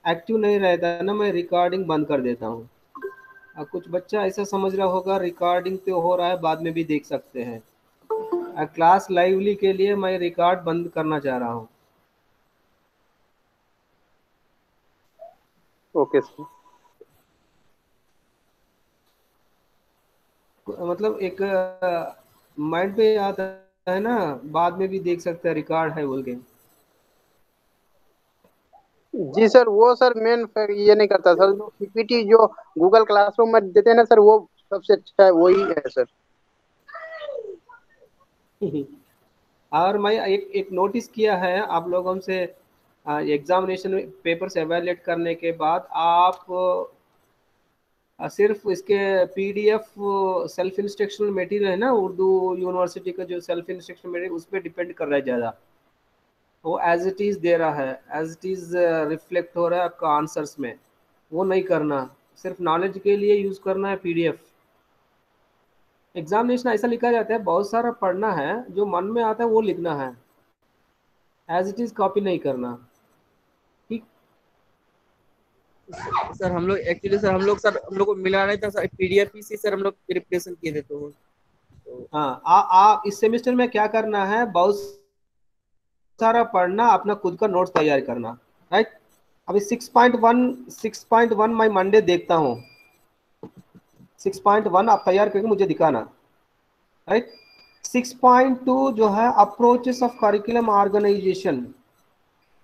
Active नहीं रहता ना, मैं रिकॉर्डिंग बंद कर देता हूँ। अब कुछ बच्चा ऐसा समझ रहा होगा रिकॉर्डिंग तो हो रहा है, बाद में भी देख सकते हैं। क्लास लाइवली के लिए मैं रिकॉर्ड बंद करना चाह रहा हूँ। Okay sir. मतलब एक माइंड पे आता है ना, बाद में भी देख सकते हैं रिकॉर्ड है बोल के। जी सर, वो सर मेन ये नहीं करता सर, जो पीपीटी जो गूगल क्लासरूम में देते हैं ना सर, वो सबसे अच्छा है, वही है सर। और मैं एक एक नोटिस किया है आप लोगों से, एग्जामिनेशन पेपर्स एवेल्यूएट करने के बाद आप सिर्फ इसके पीडीएफ सेल्फ इंस्ट्रक्शनल मटेरियल है ना, उर्दू यूनिवर्सिटी का जो सेल्फ इंस्ट्रक्शनल मटेरियल उस पर डिपेंड कर रहा है ज़्यादा। वो एज इट इज़ दे रहा है, एज इट इज़ रिफ्लेक्ट हो रहा है आपका आंसर्स में। वो नहीं करना, सिर्फ नॉलेज के लिए यूज़ करना है पीडीएफ। एग्जामिनेशन ऐसा लिखा जाता है, बहुत सारा पढ़ना है, जो मन में आता है वो लिखना है, एज इट इज़ कॉपी नहीं करना। ठीक। सर हम लोग एक्चुअली सर हम लोग को मिला नहीं था सर, पीडीएफ ही से सर हम लोग प्रिपरेशन किए थे तो हाँ, इस सेमेस्टर में क्या करना है, बहुत सारा पढ़ना, अपना खुद का नोट्स तैयार करना। राइट। अभी 6.1 मैं मंडे देखता हूँ। 6.1 आप तैयार करके मुझे दिखाना। राइट। 6.2 जो है approaches of curriculum organization.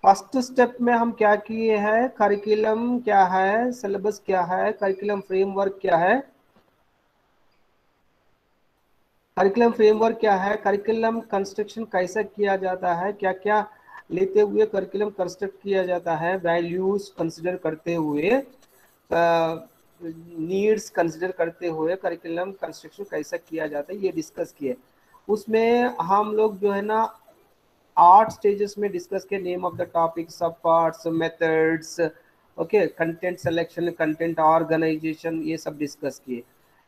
First step में हम क्या किए हैं, करिकुलम क्या है, सिलेबस क्या है, करिकुलम फ्रेमवर्क क्या है। करिकुलम फ्रेमवर्क क्या है, करिकुलम कंस्ट्रक्शन कैसा किया जाता है, क्या क्या लेते हुए करिकुलम कंस्ट्रक्ट किया जाता है, वैल्यूज कंसिडर करते हुए, नीड्स कंसिडर करते हुए करिकुलम कंस्ट्रक्शन कैसा किया जाता है, ये डिस्कस किए। उसमें हम लोग जो है ना 8 स्टेजेस में डिस्कस किए, name of the topic, sub parts, methods, okay, content selection, content organization, ये सब डिस्कस किए।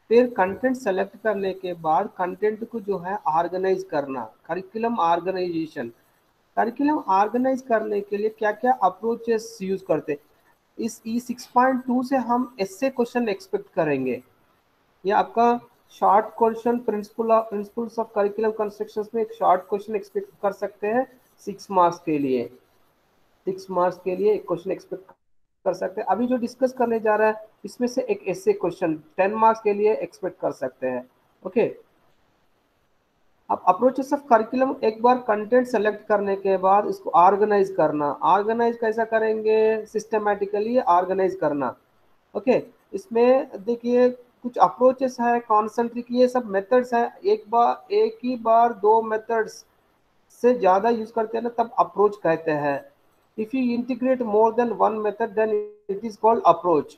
फिर कंटेंट सेलेक्ट करने के बाद कंटेंट को जो है ऑर्गेनाइज करना, करिकुलम ऑर्गेनाइजेशन। करिकुलम ऑर्गेनाइज करने के लिए क्या क्या अप्रोचेस यूज करते, इस E6.2 से हम ऐसे क्वेश्चन एक्सपेक्ट करेंगे। ये आपका short question, principles of curriculum constructions में एक शॉर्ट क्वेश्चन एक्सपेक्ट कर सकते हैं 6 मार्क्स के लिए। 6 मार्क्स के लिए एक क्वेश्चन एक्सपेक्ट कर सकते हैं। अभी जो डिस्कस करने जा रहा है इसमें से एक ऐसे क्वेश्चन 10 मार्क्स के लिए एक्सपेक्ट कर सकते हैं। ओके। अब अप्रोचेस ऑफ करिकुलम, एक बार कंटेंट सेलेक्ट करने के बाद इसको ऑर्गेनाइज करना। ऑर्गेनाइज कैसा करेंगे, सिस्टमेटिकली ऑर्गेनाइज करना। ओके। इसमें देखिए कुछ अप्रोचेस है, कॉन्सेंट्रिक, ये सब मेथड्स है। एक ही बार दो मेथड्स से ज़्यादा यूज करते हैं ना, तब अप्रोच कहते हैं। If you integrate more than one method then it is called approach.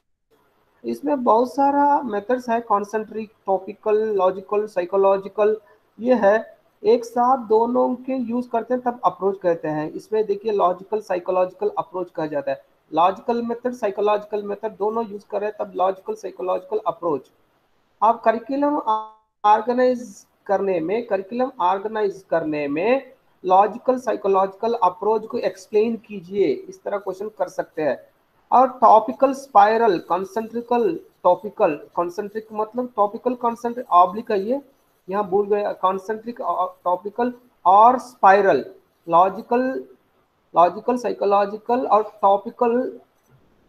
इसमें बहुत सारा मेथड्स है, कॉन्सेंट्रिक, टॉपिकल, लॉजिकल, साइकोलॉजिकल, ये है। एक साथ दोनों के यूज करते हैं तब अप्रोच कहते हैं। इसमें देखिए लॉजिकल साइकोलॉजिकल अप्रोच कहा जाता है। लॉजिकल मेथड साइकोलॉजिकल मेथड दोनों यूज कर रहे हैं तब लॉजिकल साइकोलॉजिकल अप्रोच। आप करिकुलम ऑर्गेनाइज करने में लॉजिकल साइकोलॉजिकल अप्रोच को एक्सप्लेन कीजिए, इस तरह क्वेश्चन कर सकते हैं। और टॉपिकल स्पाइरल, कॉन्सेंट्रिकल, टॉपिकल कॉन्सेंट्रिक मतलब टॉपिकल कॉन्सेंट्रिक ऑब्लिक है ये, यहाँ भूल गए, कॉन्सेंट्रिक टॉपिकल और स्पाइरल। लॉजिकल लॉजिकल साइकोलॉजिकल और टॉपिकल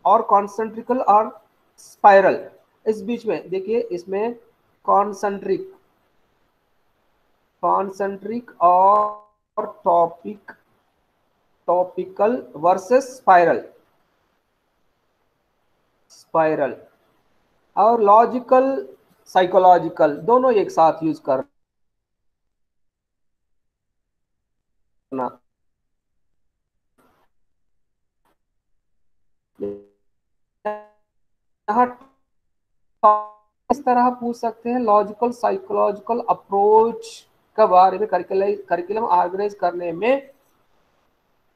और कॉन्सेंट्रिकल और स्पाइरल। इस बीच में देखिए इसमें कॉन्सेंट्रिक कॉन्सेंट्रिक और टॉपिकल वर्सेस स्पाइरल, स्पाइरल और लॉजिकल साइकोलॉजिकल दोनों एक साथ यूज करना। यहाँ इस तरह पूछ सकते हैं, लॉजिकल साइकोलॉजिकल अप्रोच के बारे में, करिकुलम ऑर्गेनाइज करने में,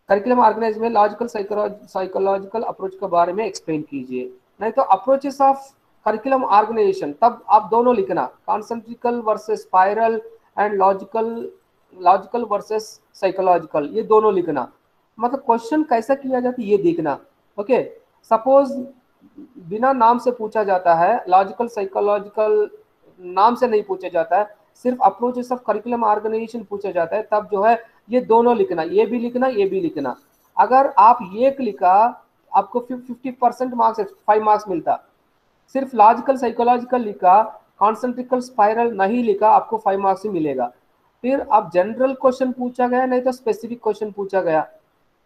करिकुलम ऑर्गेनाइज में लॉजिकल साइकोलॉजिकल अप्रोच के बारे में एक्सप्लेन कीजिए। नहीं तो अप्रोचेस ऑफ करिकुलम ऑर्गेनाइजेशन, तब आप दोनों लिखना, concentrical versus spiral and logical logical versus psychological, ये दोनों लिखना। मतलब क्वेश्चन कैसा किया जाता है ये देखना। ओके। सपोज बिना नाम से पूछा जाता है, लॉजिकल साइकोलॉजिकल नाम से नहीं पूछा जाता है, सिर्फ अप्रोचेस ऑफ करिकुलम ऑर्गेनाइजेशन पूछा जाता है, तब जो है ये दोनों लिखना, ये भी लिखना, ये भी लिखना। अगर आप ये लिखा आपको 50% मार्क्स 5 मार्क्स मिलता। सिर्फ लॉजिकल साइकोलॉजिकल लिखा, कॉन्सेंट्रिकल स्पाइरल नहीं लिखा, आपको 5 मार्क्स ही मिलेगा। फिर अब जनरल क्वेश्चन पूछा गया, नहीं तो स्पेसिफिक क्वेश्चन पूछा गया।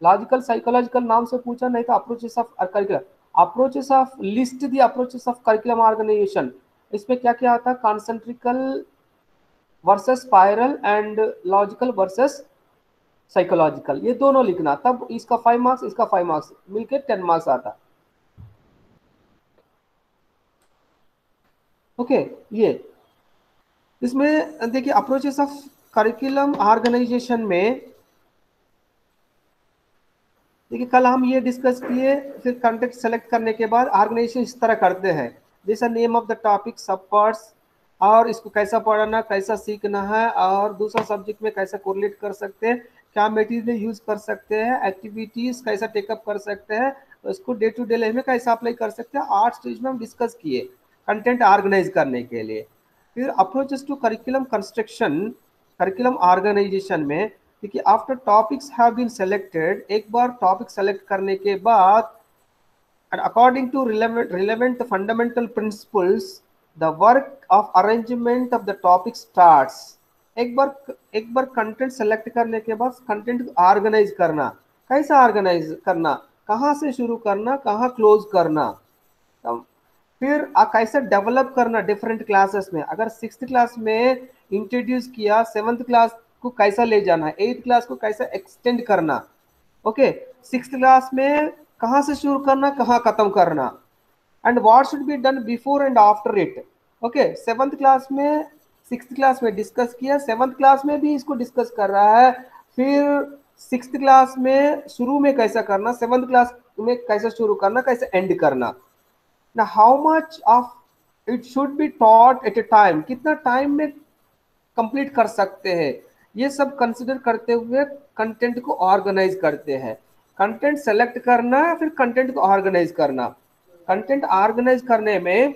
लॉजिकल साइकोलॉजिकल नाम से पूछा, नहीं तो approaches of curriculum, approaches of list the approaches of curriculum organisation. इसमें क्या क्या आता है, concentrical versus spiral and logical versus psychological, ये दोनों लिखना, तब इसका 5 मार्क्स इसका 5 मार्क्स मिलके 10 मार्क्स आता। ओके ये इसमें देखिए अप्रोचेस ऑफ करिकुलम ऑर्गेनाइजेशन में देखिए कल हम ये डिस्कस किए, फिर कंटेंट सेलेक्ट करने के बाद ऑर्गेनाइजेशन इस तरह करते हैं, जैसा name of the topic, sub parts, और इसको कैसा पढ़ना, कैसा सीखना है, और दूसरा सब्जेक्ट में कैसा कोरिलेट कर सकते हैं, क्या मटेरियल यूज कर सकते हैं, एक्टिविटीज कैसा टेकअप कर सकते हैं, उसको डे टू डे लाइफ में कैसा अप्लाई कर सकते हैं, 8 स्टेज में हम डिस्कस किए कंटेंट ऑर्गेनाइज करने के लिए। फिर approaches to curriculum construction, curriculum organization में देखिए after topics have been selected, एक बार टॉपिक सेलेक्ट करने के बाद and according to relevant fundamental principles the work of arrangement of the topic starts। एक बार कंटेंट सेलेक्ट करने के बाद कंटेंट ऑर्गेनाइज करना, कैसा ऑर्गेनाइज करना, कहाँ से शुरू करना, कहाँ क्लोज करना, फिर कैसे डेवलप करना डिफरेंट क्लासेस में। अगर 6th क्लास में इंट्रोड्यूस किया, 7th क्लास को कैसा ले जाना, 8th क्लास को कैसा एक्सटेंड करना, ओके 6th क्लास में कहाँ से शुरू करना, कहाँ खत्म करना, and what should be done before and after it. Okay 7th class में 6th क्लास में डिस्कस किया, 7th क्लास में भी इसको डिस्कस कर रहा है, फिर 6th क्लास में शुरू में कैसा करना, 7th क्लास में कैसे शुरू करना, कैसे एंड करना। ना how much of it should be taught at A time, कितना टाइम में कंप्लीट कर सकते हैं, ये सब कंसिडर करते हुए कंटेंट को ऑर्गेनाइज करते हैं। कंटेंट सेलेक्ट करना, फिर कंटेंट को ऑर्गेनाइज करना। कंटेंट ऑर्गेनाइज करने में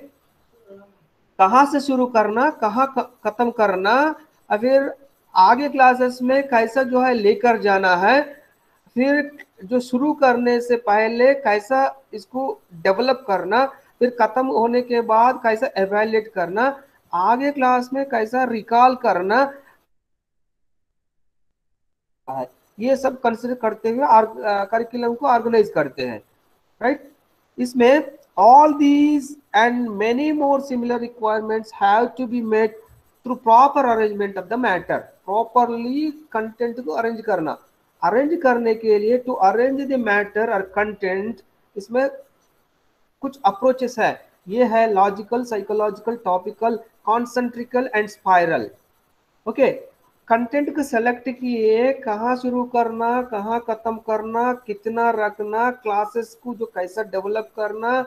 कहाँ से शुरू करना, कहाँ खत्म करना, और फिर आगे क्लासेस में कैसा जो है लेकर जाना है, फिर जो शुरू करने से पहले कैसा इसको डेवलप करना, फिर खत्म होने के बाद कैसा एवेल्युएट करना, आगे क्लास में कैसा रिकॉल करना, ये सब कंसिडर करते हुए करिकुलम को ऑर्गेनाइज करते हैं, राइट। इसमें all these and many more similar requirements have to be met through proper arrangement of the matter। properly content को अरेंज करना, अरेंज करने के लिए to arrange the matter or content, इसमें कुछ अप्रोचेस है, ये है logical, psychological, topical, concentrical and spiral. Okay content को सेलेक्ट किए, कहाँ शुरू करना, कहाँ खत्म करना, कितना रखना, क्लासेस को जो कैसा डेवलप करना,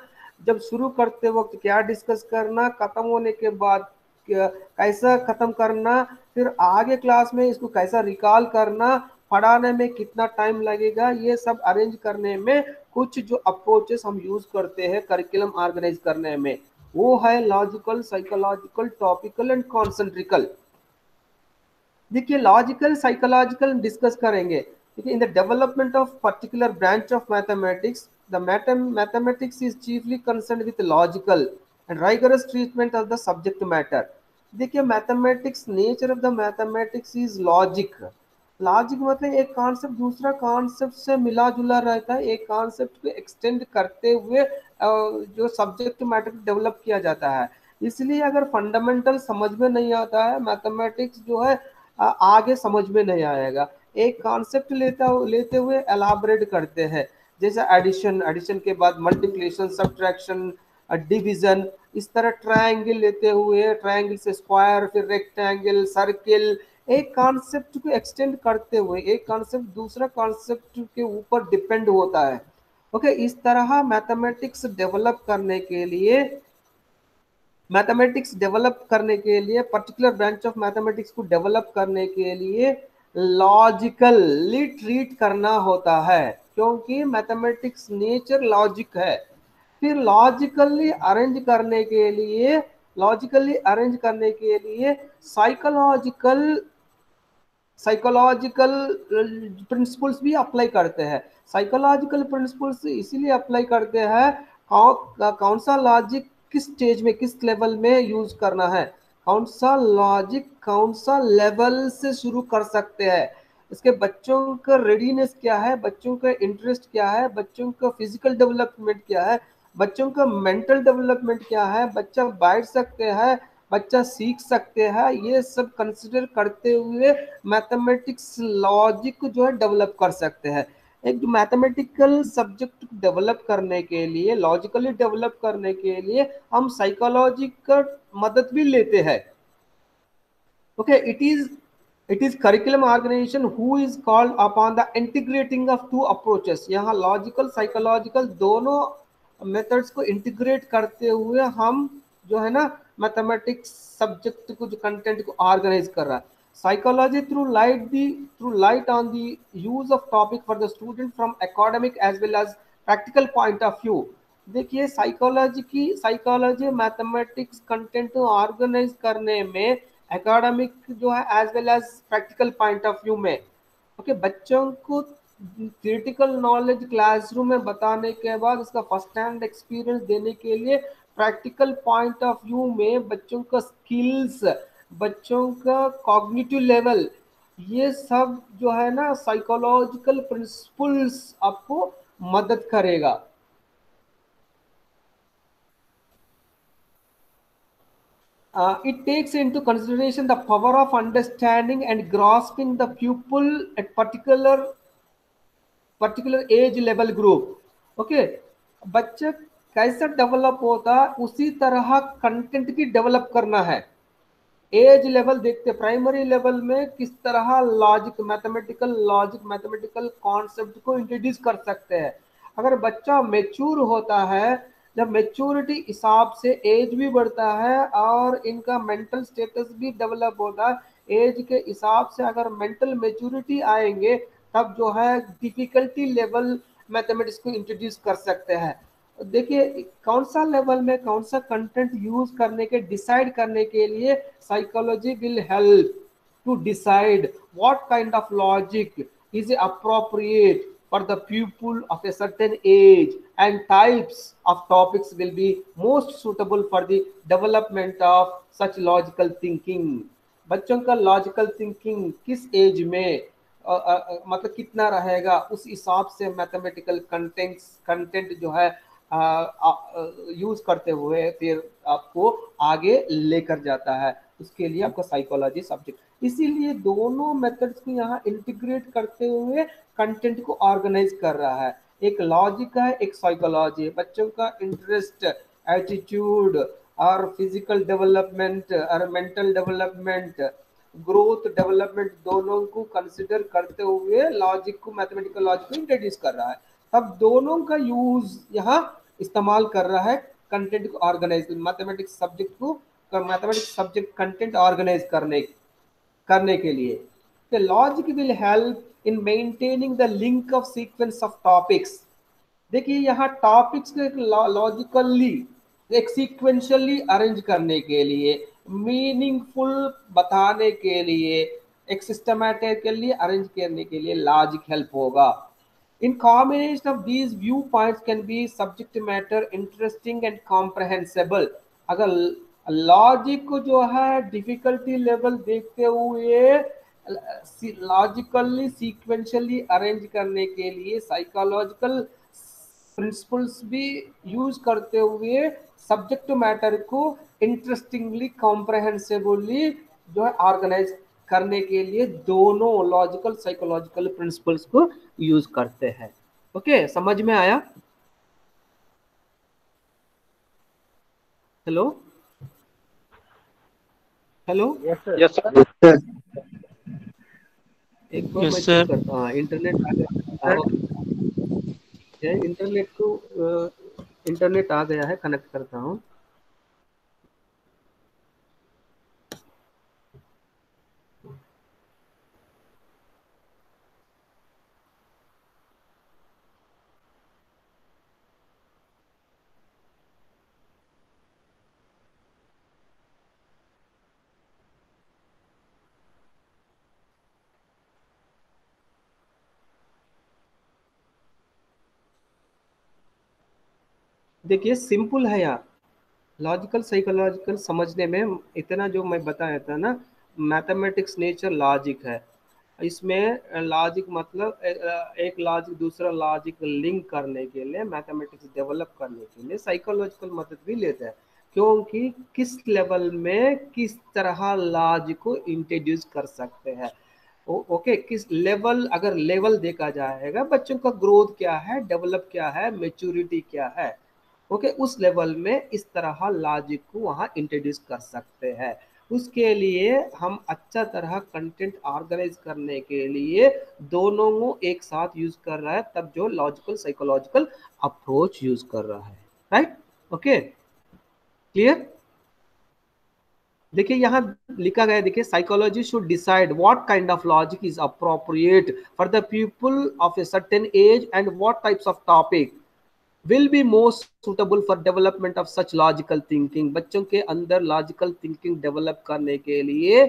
जब शुरू करते वक्त क्या डिस्कस करना, खत्म होने के बाद कैसा खत्म करना, फिर आगे क्लास में इसको कैसा रिकॉल करना, पढ़ाने में कितना टाइम लगेगा, ये सब अरेंज करने में कुछ जो अप्रोचेस हम यूज करते हैं करिकुलम ऑर्गेनाइज करने में, वो है logical, psychological, topical and concentrical. देखिए लॉजिकल साइकोलॉजिकल डिस्कस करेंगे। देखिए in the development of particular branch of mathematics, the mathematics is chiefly concerned with logical and rigorous treatment of the subject matter. देखिए mathematics, nature of the mathematics is logic. Logic मतलब एक concept दूसरा concept से मिला जुला रहता है, एक कॉन्सेप्ट को एक्सटेंड करते हुए जो सब्जेक्ट मैटर डेवलप किया जाता है। इसलिए अगर फंडामेंटल समझ में नहीं आता है, मैथमेटिक्स जो है आगे समझ में नहीं आएगा। एक कॉन्सेप्ट लेते हुए एलाबरेट करते हैं, जैसे एडिशन के बाद मल्टीप्लिकेशन, सब्ट्रैक्शन, डिवीजन, इस तरह ट्रायंगल लेते हुए, ट्रायंगल से स्क्वायर, फिर रेक्टेंगल, सर्किल, एक कॉन्सेप्ट को एक्सटेंड करते हुए एक कॉन्सेप्ट दूसरा कॉन्सेप्ट के ऊपर डिपेंड होता है। ओके इस तरह मैथमेटिक्स डेवलप करने के लिए पर्टिकुलर ब्रांच ऑफ मैथमेटिक्स को डेवलप करने के लिए लॉजिकली ट्रीट करना होता है, क्योंकि मैथमेटिक्स नेचर लॉजिक है। फिर लॉजिकली अरेंज करने के लिए साइकोलॉजिकल प्रिंसिपल्स भी अप्लाई करते हैं। साइकोलॉजिकल प्रिंसिपल्स इसीलिए अप्लाई करते हैं, कौन सा लॉजिक किस स्टेज में किस लेवल में यूज करना है, कौन सा लॉजिक कौन सा लेवल से शुरू कर सकते हैं, इसके बच्चों का रेडीनेस क्या है, बच्चों का इंटरेस्ट क्या है, बच्चों का फिजिकल डेवलपमेंट क्या है, बच्चों का मेंटल डेवलपमेंट क्या है, बच्चा बैठ सकते हैं, बच्चा सीख सकते हैं, ये सब कंसिडर करते हुए मैथमेटिक्स लॉजिक जो है डेवलप कर सकते हैं। एक जो मैथमेटिकल सब्जेक्ट डेवलप करने के लिए, लॉजिकली डेवलप करने के लिए हम साइकोलॉजी का मदद भी लेते हैं। Okay, it is curriculum organization who is called upon the integrating of two approaches। यहाँ लॉजिकल साइकोलॉजिकल दोनों मेथड्स को इंटीग्रेट करते हुए हम जो है ना मैथमेटिक्स सब्जेक्ट को जो कंटेंट को ऑर्गेनाइज कर रहा है। Psychology throw light on the use of topic for the student from academic as well as practical point of view. देखिए साइकोलॉजी मैथमेटिक्स कंटेंट को ऑर्गेनाइज करने में एकेडमिक जो है as well as practical point of view में, okay, बच्चों को theoretical knowledge classroom में बताने के बाद उसका फर्स्ट हैंड एक्सपीरियंस देने के लिए प्रैक्टिकल पॉइंट ऑफ व्यू में बच्चों का स्किल्स, बच्चों का कॉग्निटिव लेवल, ये सब जो है ना साइकोलॉजिकल प्रिंसिपल्स आपको मदद करेगा। It takes into consideration the power of understanding and grasping the pupil at particular age level group। Okay, बच्चा कैसा डेवलप होता है उसी तरह कंटेंट की डेवलप करना है। एज लेवल देखते, प्राइमरी लेवल में किस तरह मैथमेटिकल कॉन्सेप्ट को इंट्रोड्यूस कर सकते हैं। अगर बच्चा मेच्योर होता है, जब मेच्योरिटी हिसाब से एज भी बढ़ता है और इनका मेंटल स्टेटस भी डेवलप होता है, एज के हिसाब से अगर मेंटल मेच्योरिटी आएंगे तब जो है डिफिकल्टी लेवल मैथमेटिक्स को इंट्रोड्यूस कर सकते हैं। देखिए कौन सा लेवल में कौन सा कंटेंट यूज करने के डिसाइड करने के लिए psychology will help to decide what kind of logic is appropriate for the pupil of a certain age and types of topics will be most suitable for the development of such logical thinking। बच्चों का logical thinking किस as में मतलब कितना रहेगा, उस हिसाब से मैथमेटिकल कंटेंट जो है यूज करते हुए फिर आपको आगे लेकर जाता है। उसके लिए आपका साइकोलॉजी सब्जेक्ट, इसीलिए दोनों मेथड्स को यहाँ इंटीग्रेट करते हुए कंटेंट को ऑर्गेनाइज कर रहा है। एक लॉजिक है, एक साइकोलॉजी। बच्चों का इंटरेस्ट, एटीट्यूड और फिजिकल डेवलपमेंट और मेंटल डेवलपमेंट, ग्रोथ डेवलपमेंट दोनों को कंसिडर करते हुए लॉजिक को, मैथमेटिकल लॉजिक को इंट्रोड्यूस कर रहा है। अब दोनों का यूज यहाँ इस्तेमाल कर रहा है कंटेंट को organize, mathematics subject content organize करने के लिए। Logic will help in maintaining the link of sequence of topics. देखिए यहाँ टॉपिक्स को एक लॉजिकली एक सीक्वेंशियली अरेंज करने के लिए, मीनिंगफुल बताने के लिए, एक सिस्टमैटिकली अरेंज करने के लिए लॉजिक हेल्प होगा। In combination of these viewpoints can be subject matter interesting and comprehensible। अगर लॉजिक को जो है डिफिकल्टी लेवल देखते हुए लॉजिकली सीक्वेंशियली अरेंज करने के लिए साइकोलॉजिकल प्रिंसिपल्स भी यूज करते हुए सब्जेक्ट मैटर को इंटरेस्टिंगली कॉम्प्रहेंसिबली जो है ऑर्गेनाइज करने के लिए दोनों लॉजिकल साइकोलॉजिकल प्रिंसिपल्स को यूज करते हैं। ओके, समझ में आया? Hello hello, yes sir. एक बार यस मैं चेक सर। करता हूँ इंटरनेट आ गया, इंटरनेट आ गया है, कनेक्ट करता हूँ। देखिए सिंपल है यार, लॉजिकल साइकोलॉजिकल समझने में इतना जो मैं बताया था ना, मैथमेटिक्स नेचर लॉजिक है। इसमें लॉजिक मतलब एक लॉजिक दूसरा लॉजिक लिंक करने के लिए, मैथमेटिक्स डेवलप करने के लिए साइकोलॉजिकल मदद भी लेते हैं, क्योंकि किस लेवल में किस तरह लॉजिक को इंट्रोड्यूस कर सकते हैं। ओके, किस लेवल, अगर लेवल देखा जाएगा बच्चों का ग्रोथ क्या है, डेवलप क्या है, मेच्योरिटी क्या है, ओके, उस लेवल में इस तरह लॉजिक को वहाँ इंट्रोड्यूस कर सकते हैं। उसके लिए हम अच्छा तरह कंटेंट ऑर्गेनाइज करने के लिए दोनों को एक साथ यूज कर रहा है, तब जो लॉजिकल साइकोलॉजिकल अप्रोच यूज कर रहा है। Right, okay, clear. देखिए यहाँ लिखा गया, देखिए psychology should decide what kind of logic is appropriate for the people of a certain age and what types of topic will be most suitable for development of such logical thinking। बच्चों के अंदर logical thinking develop करने के लिए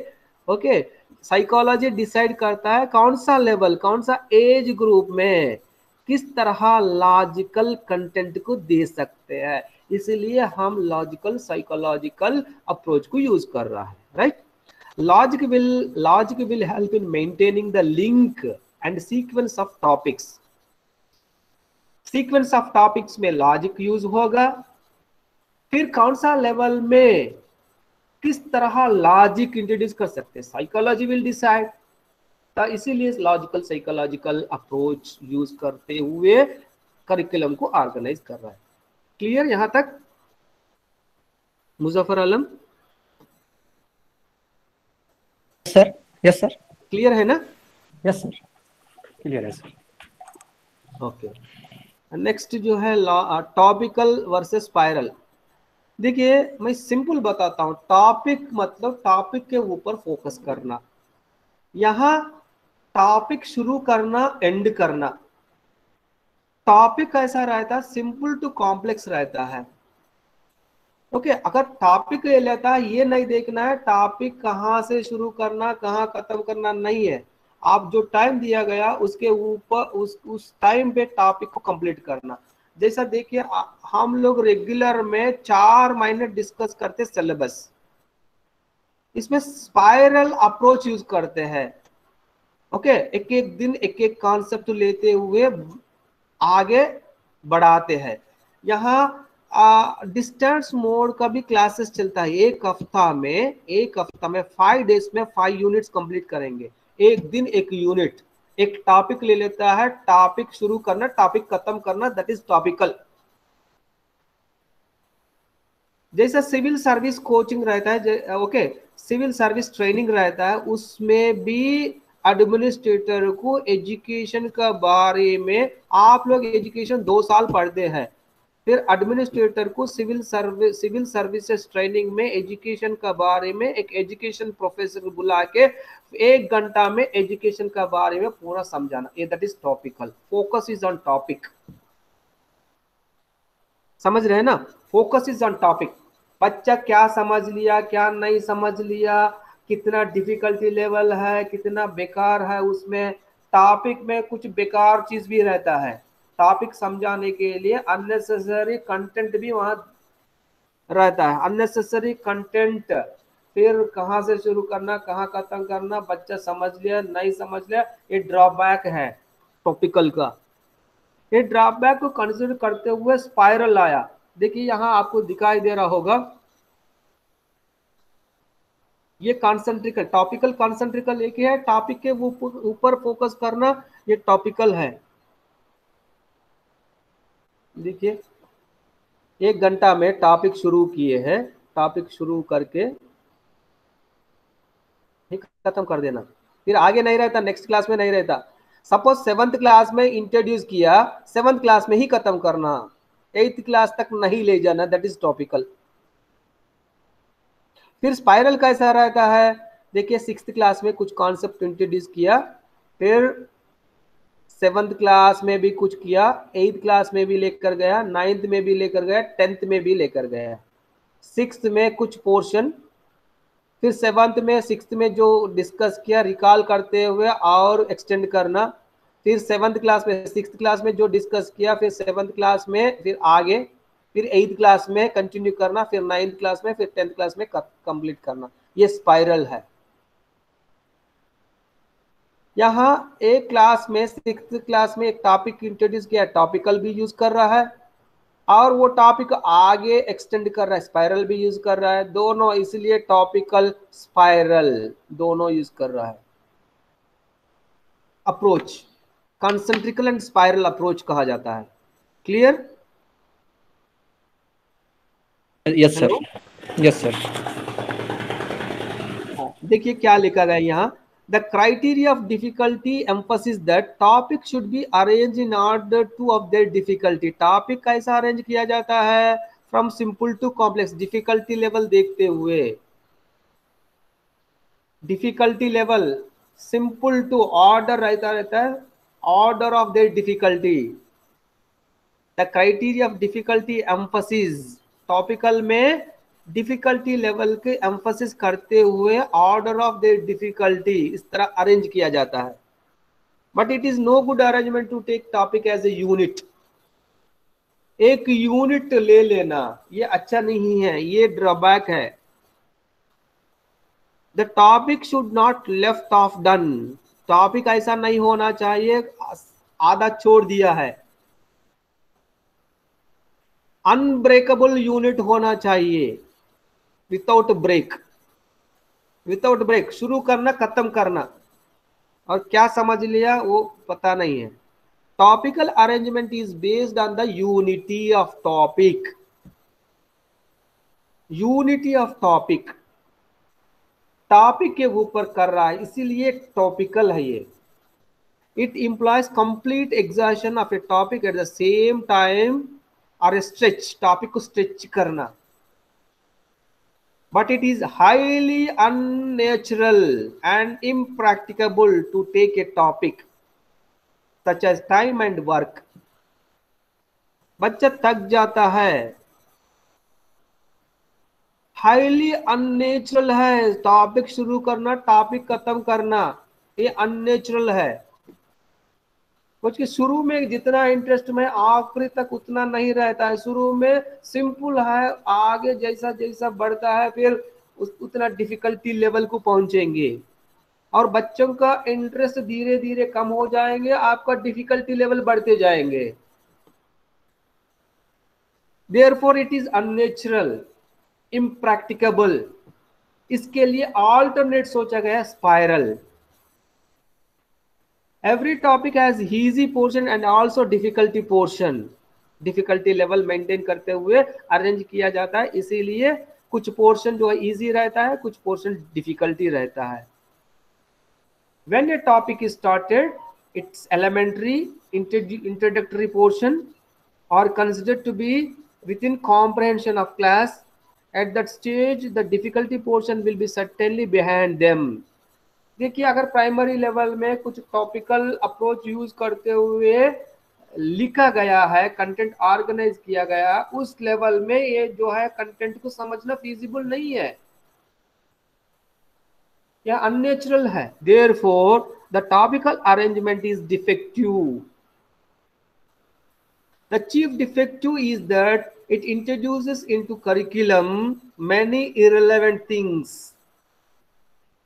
okay psychology decide करता है कौन सा लेवल, कौन सा एज ग्रुप में किस तरह लॉजिकल कंटेंट को दे सकते हैं, इसलिए हम लॉजिकल साइकोलॉजिकल अप्रोच को यूज कर रहा है। Right, logic will help in maintaining the link and sequence of topics। Sequence of topics में लॉजिक यूज होगा, फिर कौन सा लेवल में किस तरह लॉजिक इंट्रोड्यूस कर सकते हैं, साइकोलॉजी विल डिसाइड। तो इसीलिए लॉजिकल साइकोलॉजिकल अप्रोच यूज करते हुए करिकुलम को ऑर्गेनाइज कर रहा है। क्लियर यहां तक मुजफ्फर आलम? सर यस सर, क्लियर है ना? यस सर, क्लियर है सर। ओके, नेक्स्ट जो है टॉपिकल वर्सेस स्पाइरल। देखिए मैं सिंपल बताता हूं, टॉपिक मतलब टॉपिक के ऊपर फोकस करना, यहां टॉपिक शुरू करना, एंड करना। टॉपिक कैसा रहता है, सिंपल टू कॉम्प्लेक्स रहता है। ओके, अगर टॉपिक ले लेता है, ये नहीं देखना है टॉपिक कहां से शुरू करना कहां खत्म करना, नहीं है। आप जो टाइम दिया गया उसके ऊपर उस टाइम पे टॉपिक को कंप्लीट करना। जैसा देखिए हम लोग रेगुलर में 4 महीने डिस्कस करते सिलेबस, इसमें स्पाइरल अप्रोच यूज करते हैं। ओके, एक एक दिन एक एक कॉन्सेप्ट लेते हुए आगे बढ़ाते हैं। यहाँ डिस्टेंस मोड का भी क्लासेस चलता है, एक हफ्ता में 5 डेज में 5 यूनिट्स कंप्लीट करेंगे, एक दिन एक यूनिट। एक टॉपिक ले लेता है, टॉपिक शुरू करना, टॉपिक खत्म करना, दैट इज टॉपिकल। जैसा सिविल सर्विस कोचिंग रहता है, ओके, सिविल सर्विस ट्रेनिंग रहता है, उसमें भी एडमिनिस्ट्रेटर को एजुकेशन का बारे में, आप लोग एजुकेशन 2 साल पढ़ते हैं, फिर एडमिनिस्ट्रेटर को सिविल सर्विसेज ट्रेनिंग में एजुकेशन का बारे में एक एजुकेशन प्रोफेसर बुला के 1 घंटा में एजुकेशन का बारे में पूरा समझाना, ये that is topical. Focus is on topic, समझ रहे हैं ना? Focus is on topic. बच्चा क्या समझ लिया, क्या नहीं समझ लिया, कितना डिफिकल्टी लेवल है, कितना बेकार है, उसमें टॉपिक में कुछ बेकार चीज भी रहता है। टॉपिक समझाने के लिए अननेसेसरी कंटेंट भी वहां रहता है, अननेसेसरी कंटेंट। फिर कहां से शुरू करना कहां खत्म करना, बच्चा समझ लिया नहीं समझ लिया, ये ड्रॉबैक है टॉपिकल का। ये ड्रॉबैक को कंसिडर करते हुए स्पाइरल आया। देखिए यहां आपको दिखाई दे रहा होगा, ये कॉन्सेंट्रिकल, टॉपिकल कॉन्सेंट्रिकल एक ही है, टॉपिक के ऊपर फोकस करना, ये टॉपिकल है। देखिए 1 घंटा में टॉपिक शुरू किए हैं, टॉपिक शुरू करके खत्म कर देना, फिर आगे नहीं रहता, नेक्स्ट क्लास में नहीं रहता। सपोज 7th क्लास में इंट्रोड्यूस किया, 7th क्लास में ही खत्म करना, 8th क्लास तक नहीं ले जाना, दैट इज टॉपिकल। फिर स्पाइरल कैसा रहता है, देखिए 6th क्लास में कुछ कॉन्सेप्ट इंट्रोड्यूस किया, फिर 7th क्लास में भी कुछ किया, 8th क्लास में भी लेकर गया, 9th में भी लेकर गया, 10th में भी लेकर गया, 6th में कुछ पोर्शन, फिर 7th में 6th में जो डिस्कस किया रिकॉल करते हुए और एक्सटेंड करना, फिर 7th क्लास में 6th क्लास में जो डिस्कस किया, फिर 7th क्लास में फिर आगे फिर 8th क्लास में कंटिन्यू करना, फिर 9th क्लास में, फिर 10th क्लास में कंप्लीट करना। ये स्पाइरल है। यहाँ एक क्लास में 6th क्लास में एक टॉपिक इंट्रोड्यूस किया, टॉपिकल भी यूज कर रहा है और वो टॉपिक आगे एक्सटेंड कर रहा है, स्पाइरल भी यूज कर रहा है, दोनों, इसलिए टॉपिकल स्पाइरल दोनों यूज कर रहा है। Approach concentrical and spiral approach कहा जाता है। Clear? Yes sir, yes sir. देखिए क्या लिखा गया यहाँ, the criteria of difficulty emphasis that topic should be arrange in order to of their difficulty. Topic कैसा अरेंज किया जाता है? From simple to complex, difficulty level देखते हुए। Difficulty level simple to order रहता है, order of their difficulty. The criteria of difficulty emphasis, topical में difficulty level के एम्फसिस करते हुए ऑर्डर ऑफ द डिफिकल्टी इस तरह अरेंज किया जाता है। But it is no good arrangement to take topic as a unit. एक यूनिट ले लेना ये अच्छा नहीं है, ये ड्रॉबैक है। The topic should not left of done, topic ऐसा नहीं होना चाहिए आधा छोड़ दिया है। अनब्रेकेबल यूनिट होना चाहिए, विदाउट ब्रेक, विदाउट ब्रेक शुरू करना खत्म करना, और क्या समझ लिया वो पता नहीं है। Topical arrangement is based on the unity of topic, unity of topic, topic के ऊपर कर रहा है इसीलिए टॉपिकल है ये। It employees complete exhaustion of A topic at the same time, और स्ट्रेच, टॉपिक को स्ट्रेच करना। But it is highly unnatural and impracticable to take a topic such as time and work. बच्चा थक जाता है, highly unnatural है topic शुरू करना टॉपिक खत्म करना, ये अननेचुरल है। कुछ कि शुरू में जितना इंटरेस्ट में आखिरी तक उतना नहीं रहता है, शुरू में सिंपल है, आगे जैसा जैसा बढ़ता है फिर उतना डिफिकल्टी लेवल को पहुंचेंगे, और बच्चों का इंटरेस्ट धीरे धीरे कम हो जाएंगे, आपका डिफिकल्टी लेवल बढ़ते जाएंगे। Therefore it is unnatural, impracticable. इसके लिए ऑल्टरनेट सोचा गया spiral. Every topic has easy portion and also difficulty portion. Difficulty level maintain करते हुए अरेंज किया जाता है, इसीलिए कुछ पोर्शन जो है इजी रहता है, कुछ पोर्शन डिफिकल्टी रहता है। When a topic is started, its elementary introductory portion are considered to be within comprehension of class. At that stage, the difficulty portion will be certainly behind them. देखिए अगर primary level में कुछ topical approach use करते हुए लिखा गया है, content organise किया गया, उस लेवल में ये जो है कंटेंट को समझना फिजिबल नहीं है, या अननेचुरल है। Therefore the topical arrangement is defective. The chief defective is that it introduces into curriculum many irrelevant things.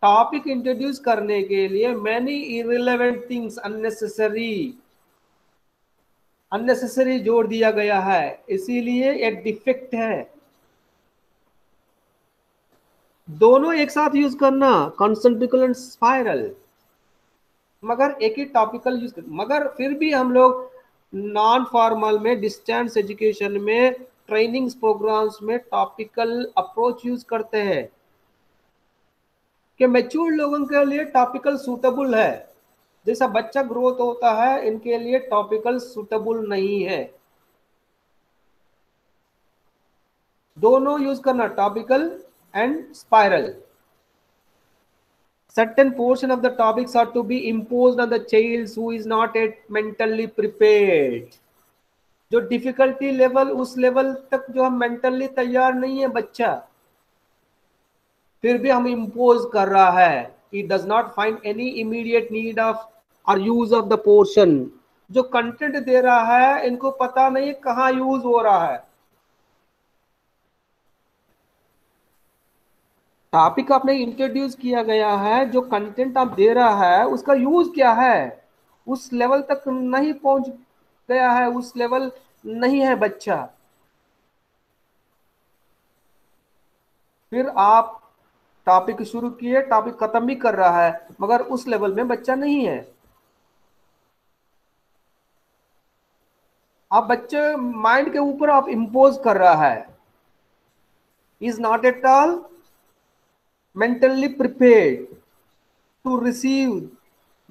Topic introduce करने के लिए मैनी इररिलेवेंट थिंग्स, अननेसेसरी जोड़ दिया गया है, इसीलिए एक डिफेक्ट है। दोनों एक साथ यूज करना, कंसेंट्रिकल एंड स्पाइरल, मगर एक ही टॉपिकल यूज कर, मगर फिर भी हम लोग नॉन फॉर्मल में, डिस्टेंस एजुकेशन में, ट्रेनिंग्स प्रोग्राम्स में टॉपिकल अप्रोच यूज करते हैं कि मैच्योर लोगों के लिए टॉपिकल सूटेबल है। जैसा बच्चा ग्रोथ होता है, इनके लिए टॉपिकल सूटेबल नहीं है। दोनों यूज करना, topical and spiral. Certain portion of the topics are to be imposed on the child who is not yet mentally prepared. जो डिफिकल्टी लेवल, उस लेवल तक जो हम मेंटली तैयार नहीं है बच्चा, फिर भी हम इम्पोज कर रहा है। It does not find any immediate need of or use of the portion. जो कंटेंट दे रहा है इनको पता नहीं कहाँ यूज हो रहा है, टॉपिक आपने इंट्रोड्यूस किया गया है, जो कंटेंट आप दे रहा है उसका यूज क्या है, उस लेवल तक नहीं पहुंच गया है, उस लेवल नहीं है बच्चा, फिर आप टॉपिक शुरू किए, टॉपिक खत्म भी कर रहा है मगर उस लेवल में बच्चा नहीं है। आप बच्चे माइंड के ऊपर आप इम्पोज कर रहा है, is not at all mentally prepared to receive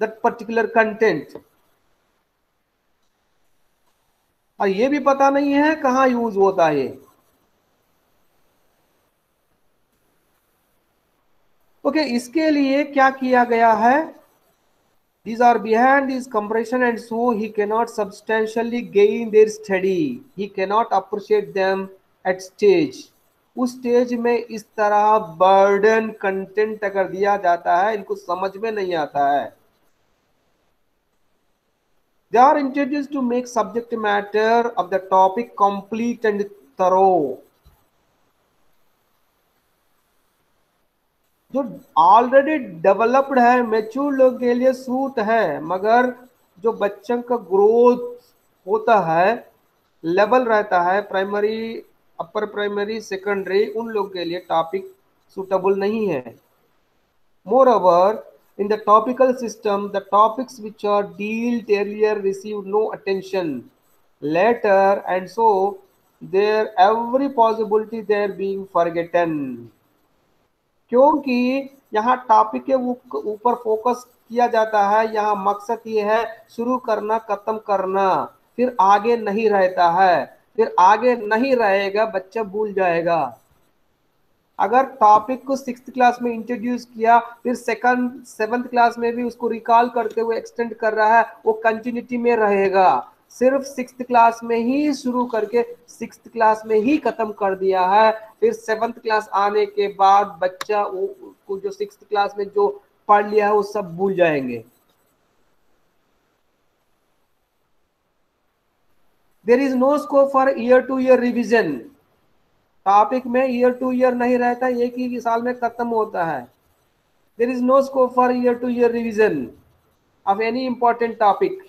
that particular content, और ये भी पता नहीं है कहाँ यूज होता है। ओके, इसके लिए क्या किया गया है, these are behind this compression and so he cannot substantially gain their study, he cannot appreciate them at stage। उस स्टेज में इस तरह बर्डन कंटेंट अगर दिया जाता है, इनको समझ में नहीं आता है। They are introduced to make subject matter of the topic complete and thorough। जो ऑलरेडी डेवलप्ड है, मैच्योर लोग के लिए सूट है, मगर जो बच्चों का ग्रोथ होता है, लेवल रहता है प्राइमरी, अपर प्राइमरी, सेकेंडरी, उन लोग के लिए टॉपिक सूटेबल नहीं है। Moreover, in the topical system, the topics which are dealt earlier receive no attention later, and so there every possibility they're being forgotten। क्योंकि यहाँ टॉपिक के ऊपर फोकस किया जाता है, यहाँ मकसद ये है शुरू करना, खत्म करना, फिर आगे नहीं रहता है, फिर आगे नहीं रहेगा, बच्चा भूल जाएगा। अगर टॉपिक को 6th क्लास में इंट्रोड्यूस किया, फिर 7th क्लास में भी उसको रिकॉल करते हुए एक्सटेंड कर रहा है, वो कंटिन्यूटी में रहेगा। सिर्फ 6th क्लास में ही शुरू करके 6th क्लास में ही खत्म कर दिया है, फिर 7th क्लास आने के बाद बच्चा वो जो 6th क्लास में जो पढ़ लिया है वो सब भूल जाएंगे। There is no scope for year to year revision. Topic में ईयर टू ईयर नहीं रहता, एक ही साल में खत्म होता है। There is no scope for year to year revision of any important topic.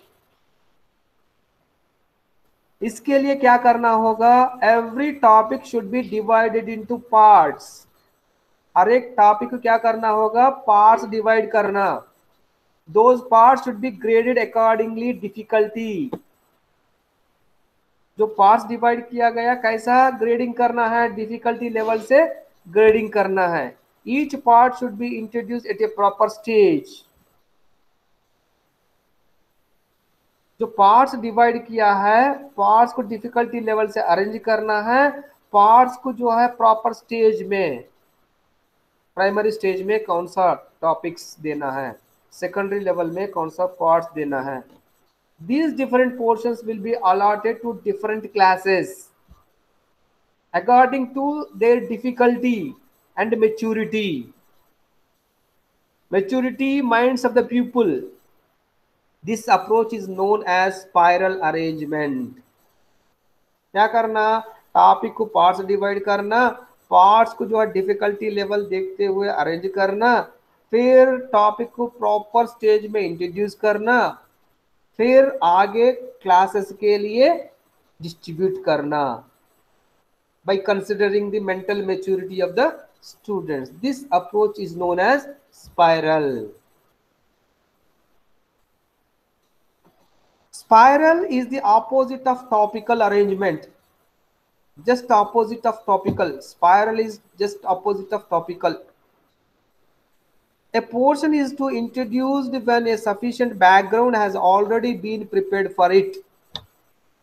इसके लिए क्या करना होगा, every topic should be divided into parts. हर एक टॉपिक को क्या करना होगा, पार्ट्स डिवाइड करना। Those parts should be graded accordingly difficulty. जो पार्ट्स डिवाइड किया गया, कैसा ग्रेडिंग करना है, डिफिकल्टी लेवल से ग्रेडिंग करना है। Each part should be introduced at a proper stage. जो पार्ट्स डिवाइड किया है, पार्ट्स को डिफिकल्टी लेवल से अरेंज करना है। पार्ट्स को जो है प्रॉपर स्टेज में, प्राइमरी स्टेज में कौन सा टॉपिक्स देना है, सेकेंडरी लेवल में कौन सा पार्ट्स देना है। These different portions will be allotted to different classes according to their difficulty and maturity minds of the pupil। This approach is known as spiral arrangement। क्या करना, टॉपिक को पार्ट्स डिवाइड करना, parts को जो है difficulty level देखते हुए arrange करना, फिर टॉपिक को प्रॉपर स्टेज में इंट्रोड्यूस करना, फिर आगे क्लासेस के लिए डिस्ट्रीब्यूट करना, by considering the mental maturity of the students। This approach is known as spiral। Spiral is the opposite of topical arrangement, just opposite of topical। Spiral is just opposite of topical। A portion is to introduced when a sufficient background has already been prepared for it।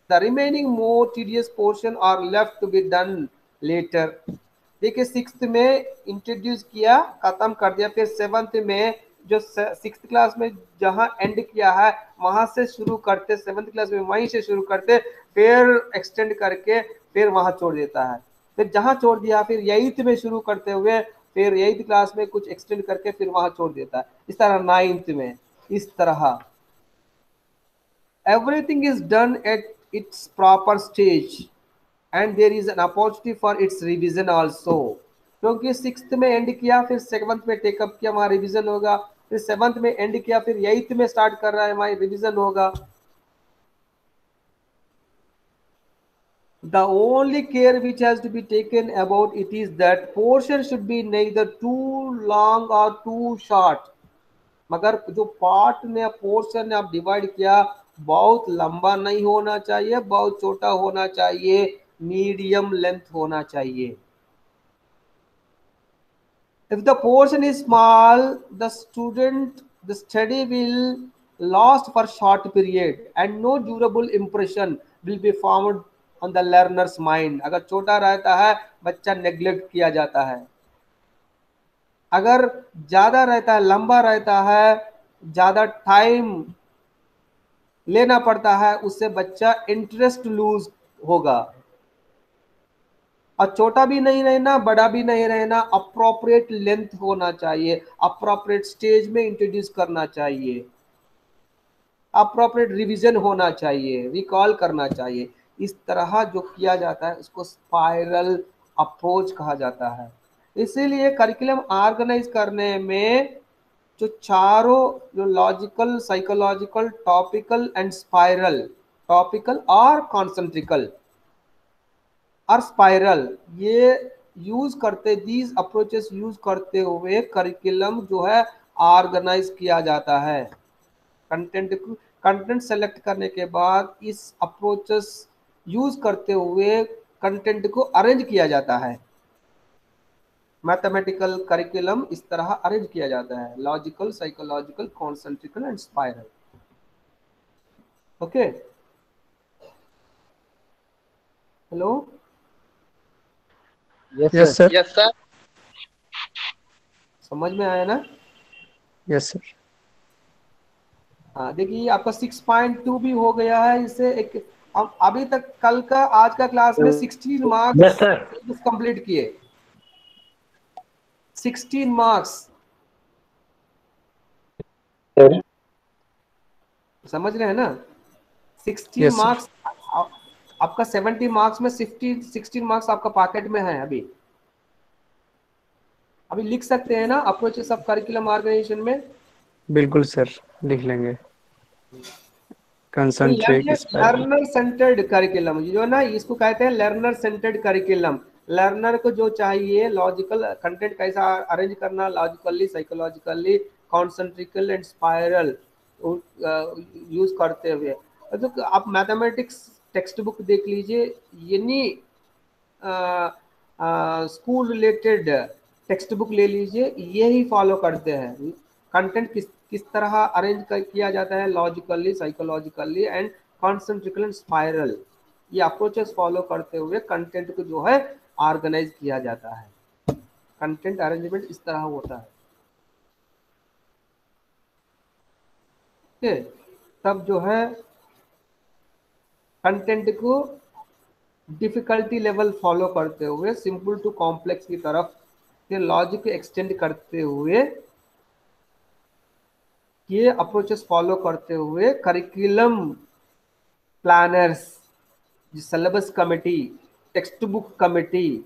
The remaining more tedious portion are left to be done later। देखिए 6th में introduce किया, खत्म कर दिया, फिर 7th में जो 6th class में जहां एंड किया है वहां से शुरू करते, 7th क्लास में वहीं से शुरू करते, फिर एक्सटेंड करके फिर वहां छोड़ देता है। फिर जहां छोड़ दिया फिर 8th में शुरू करते हुए फिर 8th क्लास में कुछ एक्सटेंड करके फिर वहां छोड़ देता है। इस तरह 9th में, इस तरह everything is done at its proper stage and there is an opportunity for its revision also। क्योंकि 6th में एंड किया, फिर 7th में टेकअप किया, वहां रिवीजन होगा, फिर 7th में एंड किया, फिर 8th में स्टार्ट कर रहा है, वहां रिवीजन होगा। The only care which has to be taken about it is that portion should be neither too long or too short। मगर जो पार्ट ने पोर्शन ने आप डिवाइड किया, बहुत लंबा नहीं होना चाहिए, बहुत छोटा होना चाहिए, मीडियम लेंथ होना चाहिए। If the portion is small, the study will last for short period and no durable impression will be formed on the learner's mind। अगर छोटा रहता है बच्चा नेग्लेक्ट किया जाता है, अगर ज्यादा रहता है, लंबा रहता है, ज्यादा टाइम लेना पड़ता है, उससे बच्चा इंटरेस्ट लूज होगा। और छोटा भी नहीं रहना, बड़ा भी नहीं रहना, अप्रोप्रिएट लेंथ होना चाहिए, अप्रोप्रिएट स्टेज में इंट्रोड्यूस करना चाहिए, अप्रोप्रिएट रिवीजन होना चाहिए, रिकॉल करना चाहिए। इस तरह जो किया जाता है उसको स्पाइरल अप्रोच कहा जाता है। इसीलिए करिकुलम ऑर्गेनाइज करने में जो चारों, जो logical, psychological, topical and spiral, topical और कॉन्सेंट्रिकल और स्पाइरल, ये यूज करते, दीज अप्रोचेस यूज करते हुए करिकुलम जो है ऑर्गेनाइज किया जाता है। कंटेंट सेलेक्ट करने के बाद इस अप्रोचेस यूज करते हुए कंटेंट को अरेंज किया जाता है। मैथमेटिकल करिकुलम इस तरह अरेंज किया जाता है, logical, psychological, concentrical and spiral. Okay, hello, yes sir. Yes sir. समझ में आया ना? Yes sir. हाँ, देखिए आपका 6.2 भी हो गया है। इससे एक अभी तक कल का, आज का क्लास में 16 मार्क्स कंप्लीट किए, 16 मार्क्स, समझ रहे हैं ना? 16 Yes, मार्क्स आपका 70 मार्क्स में 16 मार्क्स आपका पॉकेट में है। अभी लिख सकते हैं ना अप्रोचेस ऑफ करिकुलम ऑर्गेनाइजेशन में? बिल्कुल सर, लिख लेंगे। कंसंट्रेट लर्नर सेंटर्ड करिकुलम जो है ना, इसको कहते हैं लर्नर सेंटर्ड करिकुलम। लर्नर को जो चाहिए, लॉजिकल कंटेंट कैसा अरेंज करना, logically, psychologically, concentrical and spiral use करते हुए। तो आप मैथमेटिक्स टेक्स्ट बुक देख लीजिए, यानी स्कूल रिलेटेड टेक्स्ट बुक ले लीजिए, यही फॉलो करते हैं। कंटेंट किस तरह अरेंज किया जाता है, logically, psychologically and concentrical and spiral, ये अप्रोचेस फॉलो करते हुए कंटेंट को जो है ऑर्गेनाइज किया जाता है। कंटेंट अरेंजमेंट इस तरह होता है। तब जो है कंटेंट को डिफिकल्टी लेवल फॉलो करते हुए सिंपल टू कॉम्प्लेक्स की तरफ, फिर लॉजिक को एक्सटेंड करते हुए, ये अप्रोचेस फॉलो करते हुए curriculum planners, syllabus committee, text book committee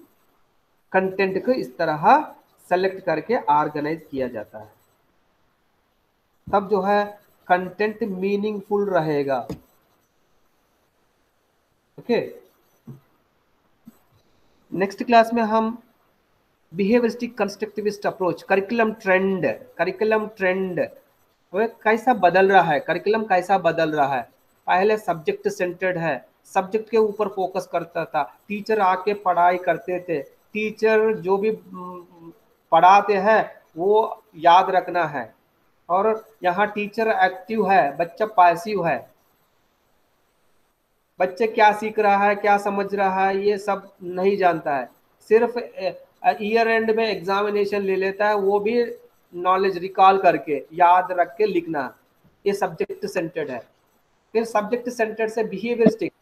content को इस तरह सेलेक्ट करके ऑर्गेनाइज किया जाता है। तब जो है कंटेंट मीनिंगफुल रहेगा। ओके, नेक्स्ट क्लास में हम behaviouristic constructivist approach, curriculum trend कैसा बदल रहा है, करिकुलम कैसा बदल रहा है। पहले सब्जेक्ट सेंटर्ड है, सब्जेक्ट के ऊपर फोकस करता था, टीचर आके पढ़ाई करते थे, टीचर जो भी पढ़ाते हैं वो याद रखना है, और यहाँ टीचर एक्टिव है, बच्चा पैसिव है। बच्चे क्या सीख रहा है, क्या समझ रहा है, ये सब नहीं जानता है, सिर्फ ईयर एंड में एग्जामिनेशन ले लेता है, वो भी नॉलेज रिकॉल करके याद रख के लिखना। ये सब्जेक्ट सेंटर्ड है। फिर सब्जेक्ट सेंटर्ड से बिहेवियरिस्टिक,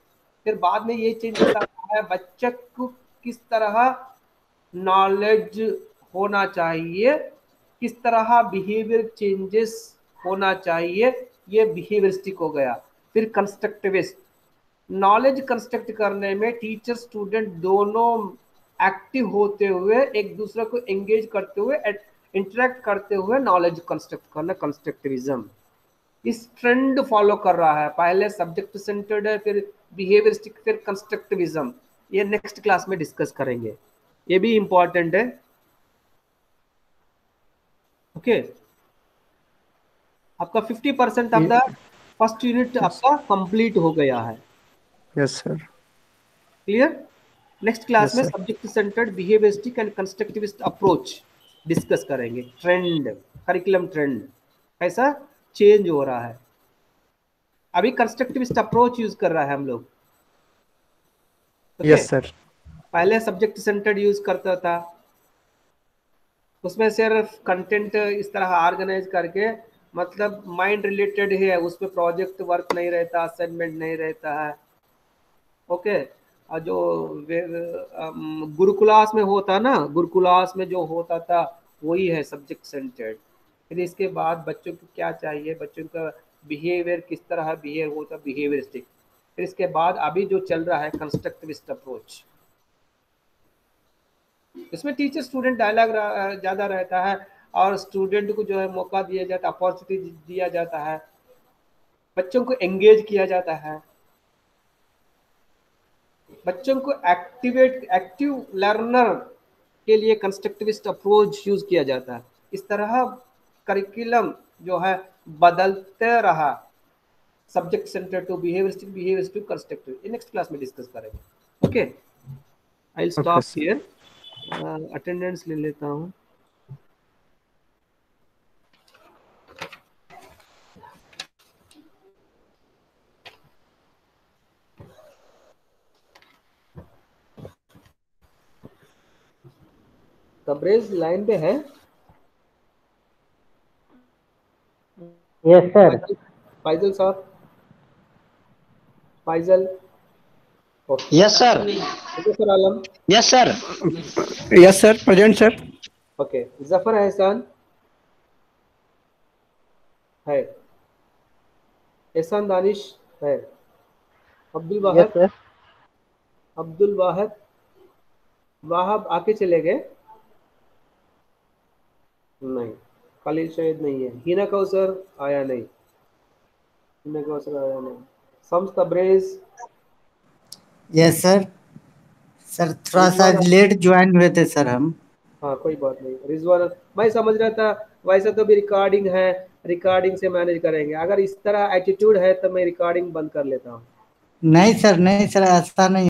फिर बाद में ये चेंजेस आता है, बच्चे को किस तरह नॉलेज होना चाहिए, किस तरह बिहेवियर चेंजेस होना चाहिए, ये बिहेवियरिस्टिक हो गया। फिर कंस्ट्रक्टिविस्ट, नॉलेज कंस्ट्रक्ट करने में टीचर स्टूडेंट दोनों एक्टिव होते हुए, एक दूसरे को एंगेज करते हुए, इंटरेक्ट करते हुए नॉलेज कंस्ट्रक्ट करना, कंस्ट्रक्टिविज्म इस ट्रेंड फॉलो कर रहा है। पहले सब्जेक्ट सेंटर्ड है, फिर बिहेवियरिस्टिक, फिर कंस्ट्रक्टिविज्म। ये नेक्स्ट क्लास में डिस्कस करेंगे, ये भी इंपॉर्टेंट है। ओके, आपका 50% ऑफ द फर्स्ट यूनिट आपका कंप्लीट हो गया है। Yes sir. Clear? Next class Yes, में sir. Subject centred, behaviouristic and constructivist approach discuss करेंगे। ट्रेंड, करिकुलम ट्रेंड कैसा चेंज हो रहा है। अभी कंस्ट्रक्टिविस्ट अप्रोच यूज कर रहा है हम लोग। Yes sir. पहले सब्जेक्ट सेंटर्ड यूज करता था, उसमें सिर्फ कंटेंट इस तरह ऑर्गेनाइज करके, मतलब माइंड रिलेटेड है, उसमें प्रोजेक्ट वर्क नहीं रहता, असाइनमेंट नहीं रहता है। ओके, और जो गुरुकुलास में होता ना, गुरुकुलास में जो होता था वही है सब्जेक्ट सेंटर्ड। फिर इसके बाद बच्चों को क्या चाहिए, बच्चों का बिहेवियर किस तरह बिहेव होता, बिहेवियरिस्टिक। फिर इसके बाद अभी जो चल रहा है कंस्ट्रक्टिविस्ट अप्रोच। इसमें टीचर स्टूडेंट डायलॉग ज़्यादा रहता है, और स्टूडेंट को जो है मौका दिया जाता है, अपॉर्चुनिटी दिया जाता है, बच्चों को एंगेज किया जाता है, बच्चों को एक्टिव लर्नर के लिए कंस्ट्रक्टिविस्ट अप्रोच यूज किया जाता है। इस तरह करिकुलम जो है बदलते रहा, subject centre to behavioristic, behavioristic to constructive. ये नेक्स्ट क्लास में डिस्कस करेंगे। Okay, I will stop here, attendance ले लेता हूँ। तब्रेज लाइन पे है? Yes sir. फाइजल साहब, Faizal. Yes sir. Sir Alam. Yes sir. Yes sir, present sir. Okay, Zafar Ehsan है, एहसान दानिश है, अब्दुल वाहद। सर। अब्दुल वाहद, वाहब आके चले गए? नहीं, खालिद शहीद नहीं है। हिना कौसर आया नहीं, हिना कौसर आया नहीं। Shams Tabraiz. Yes sir. Sir थोड़ा सा लेट ज्वाइन हुए थे सर हम। हाँ कोई बात नहीं। रिजवान, मैं समझ रहा था वैसे तो भी रिकॉर्डिंग है, रिकॉर्डिंग से मैनेज करेंगे। अगर इस तरह एटीट्यूड है तो मैं रिकॉर्डिंग बंद कर लेता हूँ। नहीं सर, नहीं सर, ऐसा नहीं।